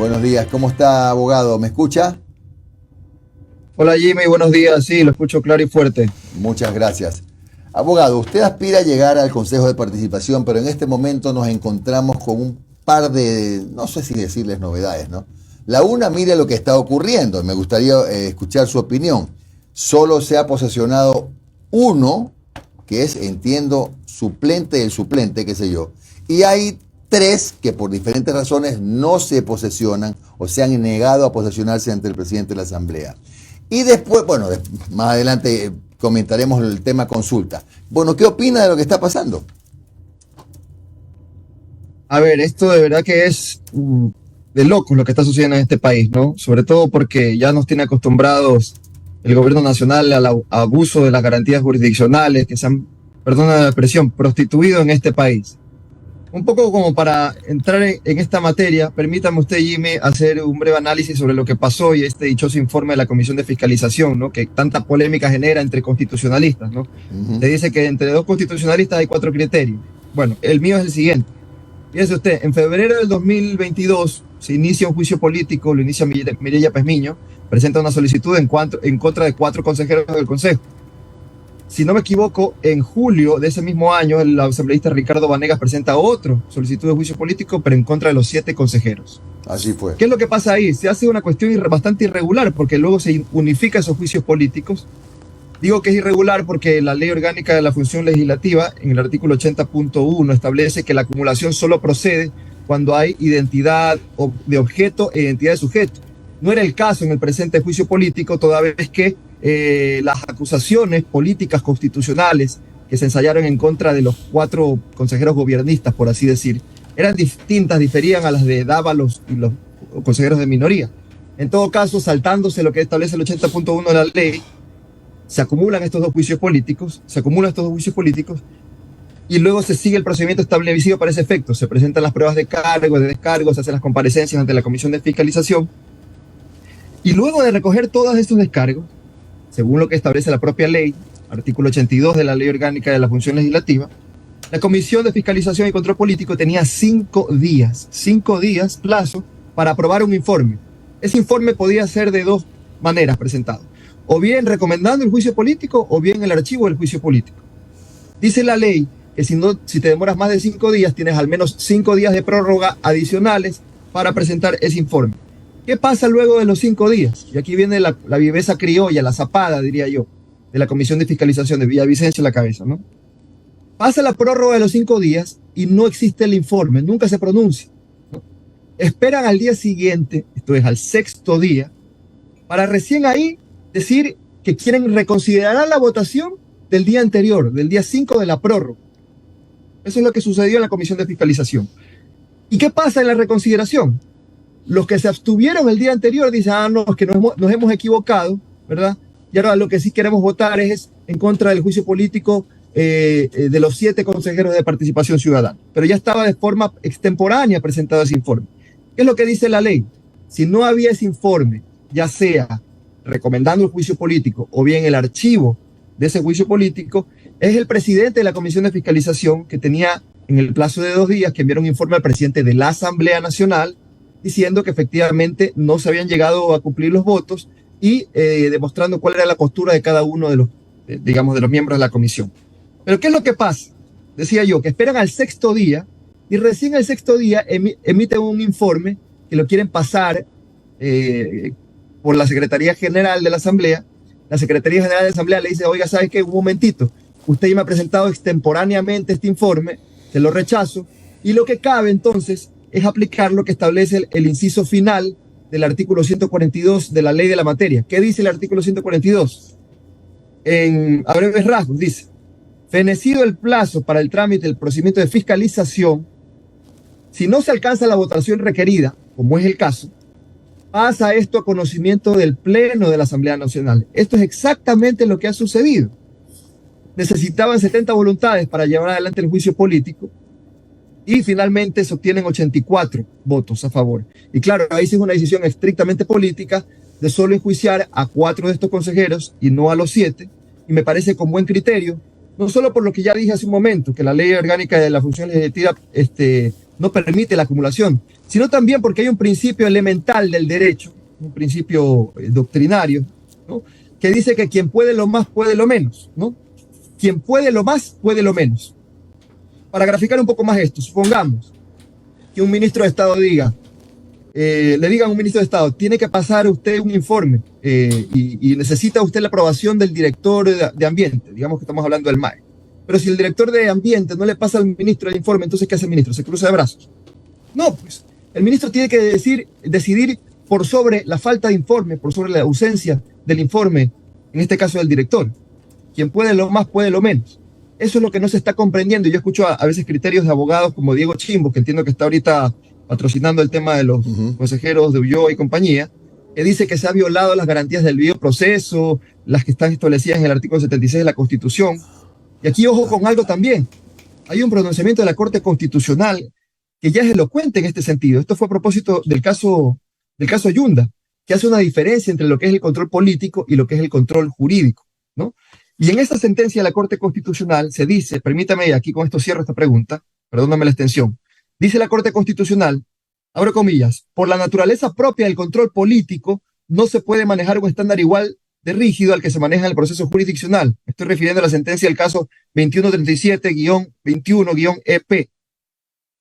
Buenos días, ¿cómo está, abogado? ¿Me escucha? Hola Jimmy, buenos días. Sí, lo escucho claro y fuerte. Muchas gracias. Abogado, usted aspira a llegar al Consejo de Participación, pero en este momento nos encontramos con un par de, no sé si decirles novedades, ¿no? La una, mire lo que está ocurriendo. Me gustaría escuchar su opinión. Solo se ha posesionado uno, que es, entiendo, suplente del suplente, qué sé yo. Y hay tres que por diferentes razones no se posesionan o se han negado a posesionarse ante el presidente de la Asamblea. Y después, bueno, más adelante comentaremos el tema consulta. Bueno, ¿qué opina de lo que está pasando? A ver, esto de verdad que es de locos lo que está sucediendo en este país, ¿no? Sobre todo porque ya nos tiene acostumbrados el gobierno nacional al abuso de las garantías jurisdiccionales que se han, perdona la expresión, prostituido en este país. Un poco como para entrar en esta materia, permítame usted, Jimmy, hacer un breve análisis sobre lo que pasó y este dichoso informe de la Comisión de Fiscalización, ¿no? Que tanta polémica genera entre constitucionalistas, ¿no? Ujú. Se dice que entre dos constitucionalistas hay cuatro criterios. Bueno, el mío es el siguiente. Fíjese usted, en febrero del 2022 se inicia un juicio político, lo inicia Mireya Pezmiño, presenta una solicitud en contra de cuatro consejeros del Consejo. Si no me equivoco, en julio de ese mismo año, el asambleísta Ricardo Vanegas presenta otra solicitud de juicio político, pero en contra de los 7 consejeros. Así fue. ¿Qué es lo que pasa ahí? Se hace una cuestión bastante irregular, porque luego se unifica esos juicios políticos. Digo que es irregular porque la Ley Orgánica de la Función Legislativa, en el artículo 80.1, establece que la acumulación solo procede cuando hay identidad de objeto e identidad de sujeto. No era el caso en el presente juicio político, toda vez que las acusaciones políticas constitucionales que se ensayaron en contra de los 4 consejeros gobiernistas, por así decir, eran distintas, diferían a las de Dávalos y los consejeros de minoría. En todo caso, saltándose lo que establece el 80.1 de la ley, se acumulan estos dos juicios políticos, y luego se sigue el procedimiento establecido para ese efecto. Se presentan las pruebas de cargo, de descargo, se hacen las comparecencias ante la Comisión de Fiscalización, y luego de recoger todos estos descargos, según lo que establece la propia ley, artículo 82 de la Ley Orgánica de la Función Legislativa, la Comisión de Fiscalización y Control Político tenía 5 días plazo para aprobar un informe. Ese informe podía ser de dos maneras presentado, o bien recomendando el juicio político o bien el archivo del juicio político. Dice la ley que si te demoras más de 5 días, tienes al menos 5 días de prórroga adicionales para presentar ese informe. ¿Qué pasa luego de los 5 días? Y aquí viene la viveza criolla, la zapada, diría yo, de la Comisión de Fiscalización de Villavicencio a la cabeza, ¿no? Pasa la prórroga de los 5 días y no existe el informe, nunca se pronuncia, ¿no? Esperan al día siguiente, esto es al 6º día, para recién ahí decir que quieren reconsiderar la votación del día anterior, del día 5 de la prórroga. Eso es lo que sucedió en la Comisión de Fiscalización. ¿Y qué pasa en la reconsideración? Los que se abstuvieron el día anterior dicen, no, es que nos hemos equivocado, ¿verdad? Y ahora lo que sí queremos votar es en contra del juicio político de los 7 consejeros de participación ciudadana. Pero ya estaba de forma extemporánea presentado ese informe. ¿Qué es lo que dice la ley? Si no había ese informe, ya sea recomendando el juicio político o bien el archivo de ese juicio político, es el presidente de la Comisión de Fiscalización que tenía en el plazo de 2 días que enviar un informe al presidente de la Asamblea Nacional diciendo que efectivamente no se habían llegado a cumplir los votos y demostrando cuál era la postura de cada uno de los, digamos, de los miembros de la comisión. Pero ¿qué es lo que pasa? Decía yo, que esperan al 6º día y recién al 6º día emiten un informe que lo quieren pasar por la Secretaría General de la Asamblea. La Secretaría General de la Asamblea le dice, oiga, ¿sabe qué? Un momentito, usted ya me ha presentado extemporáneamente este informe, se lo rechazo, y lo que cabe entonces es aplicar lo que establece el inciso final del artículo 142 de la ley de la materia. ¿Qué dice el artículo 142? A breves rasgos, dice, fenecido el plazo para el trámite del procedimiento de fiscalización, si no se alcanza la votación requerida, como es el caso, pasa esto a conocimiento del Pleno de la Asamblea Nacional. Esto es exactamente lo que ha sucedido. Necesitaban 70 voluntades para llevar adelante el juicio político y finalmente se obtienen 84 votos a favor. Y claro, ahí sí es una decisión estrictamente política de solo enjuiciar a 4 de estos consejeros y no a los 7, y me parece con buen criterio, no solo por lo que ya dije hace un momento, que la ley orgánica de la función legislativa no permite la acumulación, sino también porque hay un principio elemental del derecho, un principio doctrinario, ¿no?, que dice que quien puede lo más puede lo menos, ¿no? Quien puede lo más puede lo menos. Para graficar un poco más esto, supongamos que un ministro de Estado le digan a un ministro de Estado, tiene que pasar usted un informe y necesita usted la aprobación del director de Ambiente, digamos que estamos hablando del MAE. Pero si el director de Ambiente no le pasa al ministro el informe, entonces ¿qué hace el ministro? ¿Se cruza de brazos? No, pues el ministro tiene que decidir por sobre la falta de informe, por sobre la ausencia del informe, en este caso del director. Quien puede lo más puede lo menos. Eso es lo que no se está comprendiendo. Yo escucho a veces criterios de abogados como Diego Chimbo, que entiendo que está ahorita patrocinando el tema de los consejeros de Ulloa y compañía, que dice que se ha violado las garantías del debido proceso, las que están establecidas en el artículo 76 de la Constitución. Y aquí ojo con algo también. Hay un pronunciamiento de la Corte Constitucional que ya es elocuente en este sentido. Esto fue a propósito del caso Yunda, que hace una diferencia entre lo que es el control político y lo que es el control jurídico, ¿no? Y en esta sentencia de la Corte Constitucional se dice, permítame, y aquí con esto cierro esta pregunta, perdóname la extensión, dice la Corte Constitucional, abro comillas, por la naturaleza propia del control político, no se puede manejar un estándar igual de rígido al que se maneja en el proceso jurisdiccional. Me estoy refiriendo a la sentencia del caso 2137-21-EP.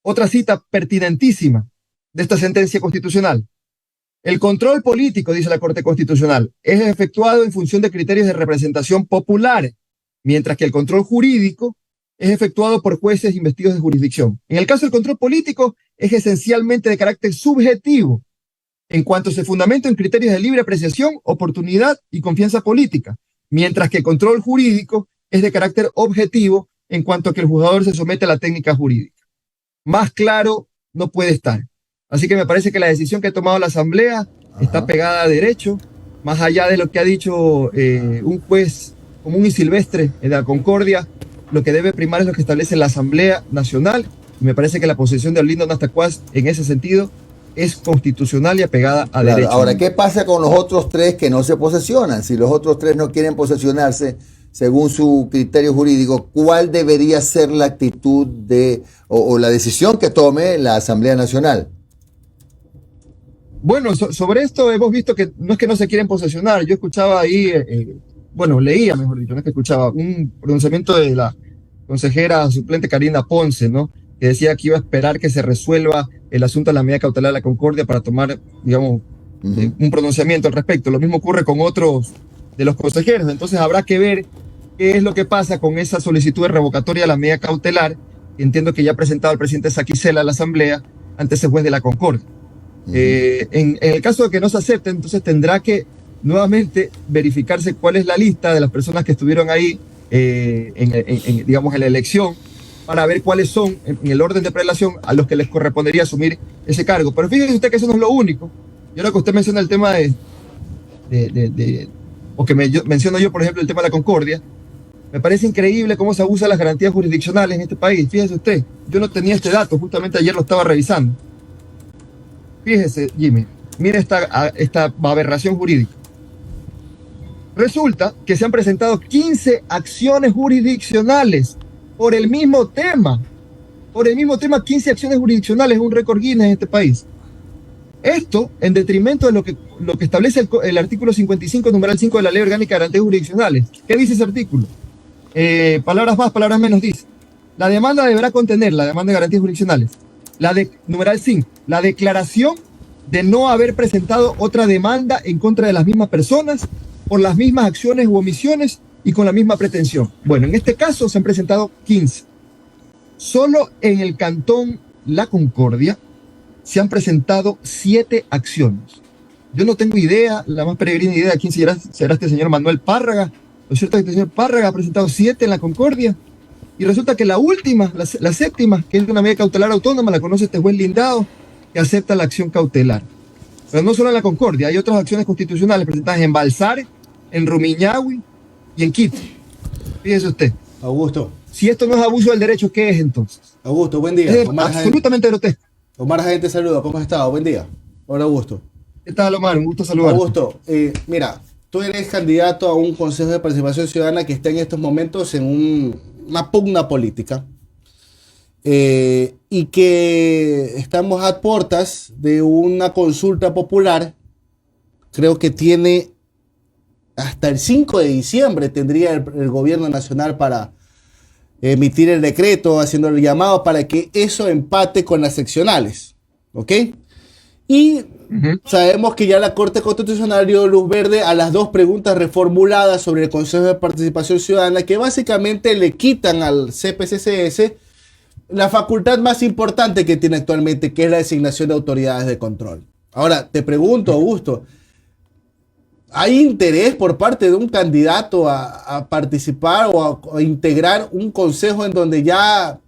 Otra cita pertinentísima de esta sentencia constitucional. El control político, dice la Corte Constitucional, es efectuado en función de criterios de representación popular, mientras que el control jurídico es efectuado por jueces investidos de jurisdicción. En el caso del control político, es esencialmente de carácter subjetivo, en cuanto se fundamenta en criterios de libre apreciación, oportunidad y confianza política, mientras que el control jurídico es de carácter objetivo, en cuanto a que el juzgador se somete a la técnica jurídica. Más claro no puede estar. Así que me parece que la decisión que ha tomado la Asamblea está pegada a derecho, más allá de lo que ha dicho un juez común y silvestre de la Concordia. Lo que debe primar es lo que establece la Asamblea Nacional, y me parece que la posesión de Orlindo Nastacuaz en ese sentido es constitucional y apegada a derecho. Ahora, ¿qué pasa con los otros tres que no se posesionan? Si los otros tres no quieren posesionarse, según su criterio jurídico, ¿cuál debería ser la actitud o la decisión que tome la Asamblea Nacional? Bueno, sobre esto hemos visto que no es que no se quieren posesionar. Yo escuchaba ahí, leía, mejor dicho, no es que escuchaba, un pronunciamiento de la consejera suplente Karina Ponce, ¿no?, que decía que iba a esperar que se resuelva el asunto de la medida cautelar de la Concordia para tomar, digamos, un pronunciamiento al respecto. Lo mismo ocurre con otros de los consejeros. Entonces habrá que ver qué es lo que pasa con esa solicitud de revocatoria de la medida cautelar, que entiendo que ya ha presentado el presidente Saquicela a la Asamblea ante ese juez de la Concordia. En el caso de que no se acepte, entonces tendrá que nuevamente verificarse cuál es la lista de las personas que estuvieron ahí digamos, en la elección, para ver cuáles son, en el orden de prelación, a los que les correspondería asumir ese cargo. Pero fíjese usted que eso no es lo único. Y ahora que usted menciona el tema o que menciono yo, por ejemplo, el tema de la Concordia, me parece increíble cómo se abusa de las garantías jurisdiccionales en este país. Fíjese usted, yo no tenía este dato, justamente ayer lo estaba revisando. Fíjese, Jimmy, mire esta aberración jurídica. Resulta que se han presentado 15 acciones jurisdiccionales por el mismo tema. Por el mismo tema, 15 acciones jurisdiccionales, un récord Guinness en este país. Esto en detrimento de lo que establece el artículo 55, numeral 5 de la Ley Orgánica de Garantías Jurisdiccionales. ¿Qué dice ese artículo? Palabras más, palabras menos, dice: la demanda deberá contener, la demanda de garantías jurisdiccionales, numeral 5, la declaración de no haber presentado otra demanda en contra de las mismas personas por las mismas acciones u omisiones y con la misma pretensión. Bueno, en este caso se han presentado 15. Solo en el cantón La Concordia se han presentado 7 acciones. Yo no tengo idea, la más peregrina idea de quién será este señor Manuel Párraga. Lo cierto es que este señor Párraga ha presentado 7 en La Concordia, y resulta que la última, la séptima, que es una medida cautelar autónoma, la conoce este juez Lindao, que acepta la acción cautelar. Pero no solo en La Concordia, hay otras acciones constitucionales presentadas en Balsar, en Rumiñahui y en Quito. Fíjese usted. Augusto. Si esto no es abuso del derecho, ¿qué es entonces? Augusto, buen día. Es absolutamente grotesco. Omar Jaén te saluda, ¿cómo has estado? Buen día. Hola, Augusto. ¿Qué tal, Omar? Un gusto saludarte. Augusto, mira, tú eres candidato a un Consejo de Participación Ciudadana que está en estos momentos en una pugna política. y que estamos a puertas de una consulta popular. Creo que tiene hasta el 5 de diciembre tendría el gobierno nacional para emitir el decreto, haciendo el llamado para que eso empate con las seccionales, ¿ok? Y sabemos que ya la Corte Constitucional dio luz verde a las dos preguntas reformuladas sobre el Consejo de Participación Ciudadana, que básicamente le quitan al CPCCS la facultad más importante que tiene actualmente, que es la designación de autoridades de control. Ahora, te pregunto, Augusto, ¿hay interés por parte de un candidato a participar o a integrar un consejo en donde ya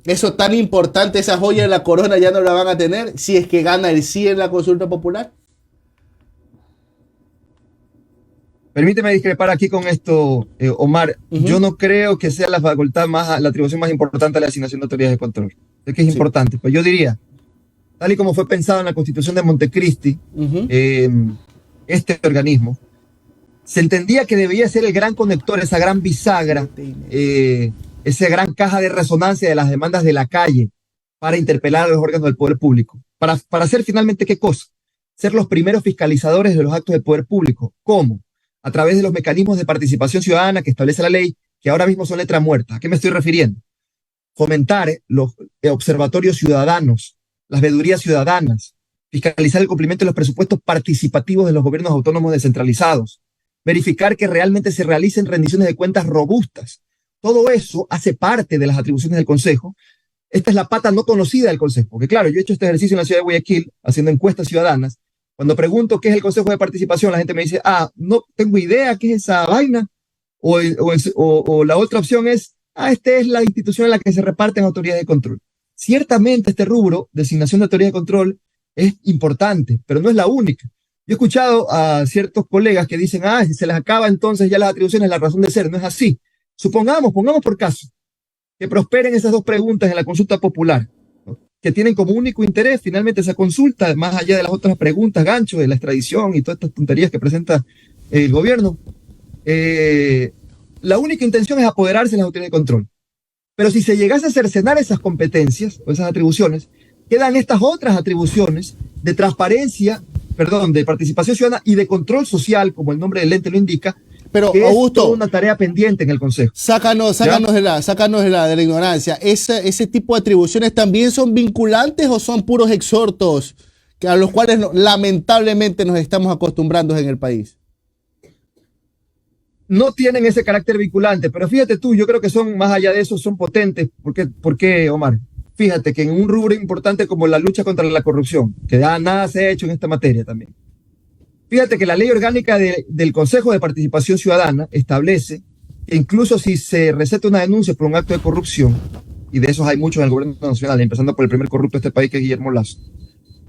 eso tan importante, esa joya de la corona, ya no la van a tener si es que gana el sí en la consulta popular? Permíteme discrepar aquí con esto, Omar. Yo no creo que sea la facultad la atribución más importante de la asignación de autoridades de control. Es que es importante. Pues yo diría, tal y como fue pensado en la Constitución de Montecristi, este organismo, se entendía que debía ser el gran conector, esa gran bisagra, esa gran caja de resonancia de las demandas de la calle para interpelar a los órganos del poder público. Para hacer finalmente, ¿qué cosa? Ser los primeros fiscalizadores de los actos del poder público. ¿Cómo? A través de los mecanismos de participación ciudadana que establece la ley, que ahora mismo son letra muerta. ¿A qué me estoy refiriendo? Fomentar los observatorios ciudadanos, las veedurías ciudadanas, fiscalizar el cumplimiento de los presupuestos participativos de los gobiernos autónomos descentralizados, verificar que realmente se realicen rendiciones de cuentas robustas. Todo eso hace parte de las atribuciones del Consejo. Esta es la pata no conocida del Consejo, porque claro, yo he hecho este ejercicio en la ciudad de Guayaquil, haciendo encuestas ciudadanas. Cuando pregunto qué es el Consejo de Participación, la gente me dice, no tengo idea qué es esa vaina, o la otra opción es, esta es la institución en la que se reparten autoridades de control. Ciertamente este rubro, designación de autoridades de control, es importante, pero no es la única. Yo he escuchado a ciertos colegas que dicen, si se les acaba entonces ya las atribuciones, la razón de ser. No es así. Pongamos por caso, que prosperen esas dos preguntas en la consulta popular, ¿no? Que tienen como único interés finalmente esa consulta, más allá de las otras preguntas, gancho, de la extradición y todas estas tonterías que presenta el gobierno. La única intención es apoderarse de las autoridades de control. Pero si se llegase a cercenar esas competencias o esas atribuciones, quedan estas otras atribuciones de transparencia, de participación ciudadana y de control social, como el nombre del ente lo indica, pero que Augusto, es toda una tarea pendiente en el Consejo. Sácanos de la ignorancia. ¿Ese tipo de atribuciones también son vinculantes o son puros exhortos a los cuales lamentablemente nos estamos acostumbrando en el país? No tienen ese carácter vinculante, pero fíjate tú, yo creo que son, más allá de eso, son potentes. ¿Por qué, Omar? Fíjate que en un rubro importante como la lucha contra la corrupción, que nada se ha hecho en esta materia también. Fíjate que la ley orgánica del Consejo de Participación Ciudadana establece que incluso si se receta una denuncia por un acto de corrupción, y de esos hay muchos en el gobierno nacional, empezando por el primer corrupto de este país, que es Guillermo Lasso,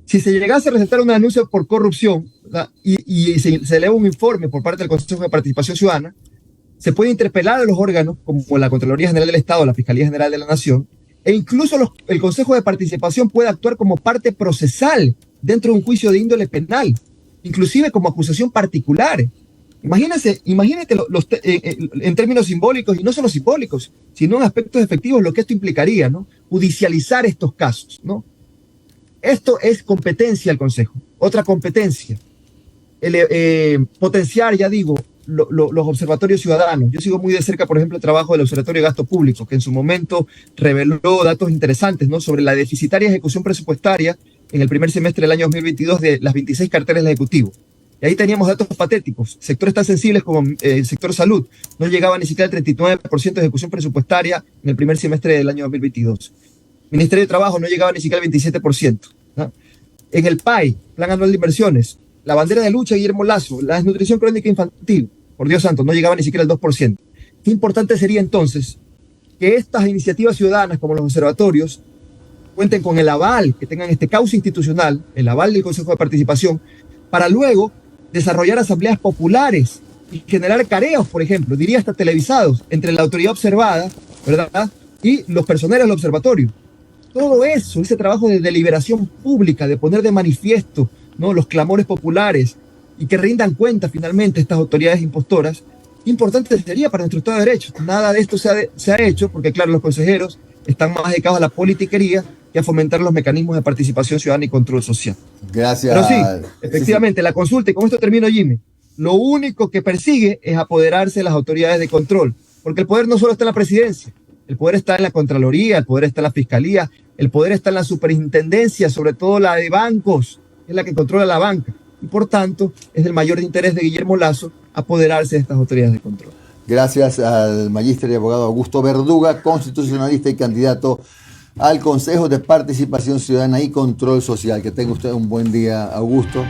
si se llegase a recetar una denuncia por corrupción, ¿verdad? y se eleva un informe por parte del Consejo de Participación Ciudadana, se puede interpelar a los órganos como la Contraloría General del Estado, la Fiscalía General de la Nación, e incluso el Consejo de Participación puede actuar como parte procesal dentro de un juicio de índole penal, inclusive como acusación particular. Imagínate en términos simbólicos, y no solo simbólicos, sino en aspectos efectivos, lo que esto implicaría, ¿no? Judicializar estos casos, ¿no? Esto es competencia del Consejo. Otra competencia, potenciar, ya digo, los observatorios ciudadanos. Yo sigo muy de cerca, por ejemplo, el trabajo del Observatorio de Gasto Público, que en su momento reveló datos interesantes, ¿no? Sobre la deficitaria ejecución presupuestaria en el primer semestre del año 2022 de las 26 carteras del Ejecutivo. Y ahí teníamos datos patéticos. Sectores tan sensibles como el sector salud no llegaba ni siquiera al 39% de ejecución presupuestaria en el primer semestre del año 2022. Ministerio de Trabajo no llegaba ni siquiera al 27%, ¿no? En el PAI, Plan Anual de Inversiones, la bandera de lucha de Guillermo Lasso, la desnutrición crónica infantil, por Dios santo, no llegaba ni siquiera al 2%. Qué importante sería entonces que estas iniciativas ciudadanas, como los observatorios, cuenten con el aval, que tengan este cauce institucional, el aval del Consejo de Participación, para luego desarrollar asambleas populares y generar careos, por ejemplo, diría hasta televisados, entre la autoridad observada, ¿verdad?, y los personeros del observatorio. Todo eso, ese trabajo de deliberación pública, de poner de manifiesto, ¿no?, los clamores populares y que rindan cuenta finalmente estas autoridades impostoras, importante sería para nuestro Estado de Derecho. Nada de esto se ha hecho porque, claro, los consejeros están más dedicados a la politiquería y a fomentar los mecanismos de participación ciudadana y control social. Gracias. Pero sí, efectivamente, la consulta, y con esto termino, Jimmy, lo único que persigue es apoderarse de las autoridades de control, porque el poder no solo está en la presidencia, el poder está en la Contraloría, el poder está en la Fiscalía, el poder está en la superintendencia, sobre todo la de bancos, que es la que controla la banca, y por tanto es del mayor interés de Guillermo Lasso apoderarse de estas autoridades de control. Gracias al magíster y abogado Augusto Verduga, constitucionalista y candidato al Consejo de Participación Ciudadana y Control Social. Que tenga usted un buen día, Augusto.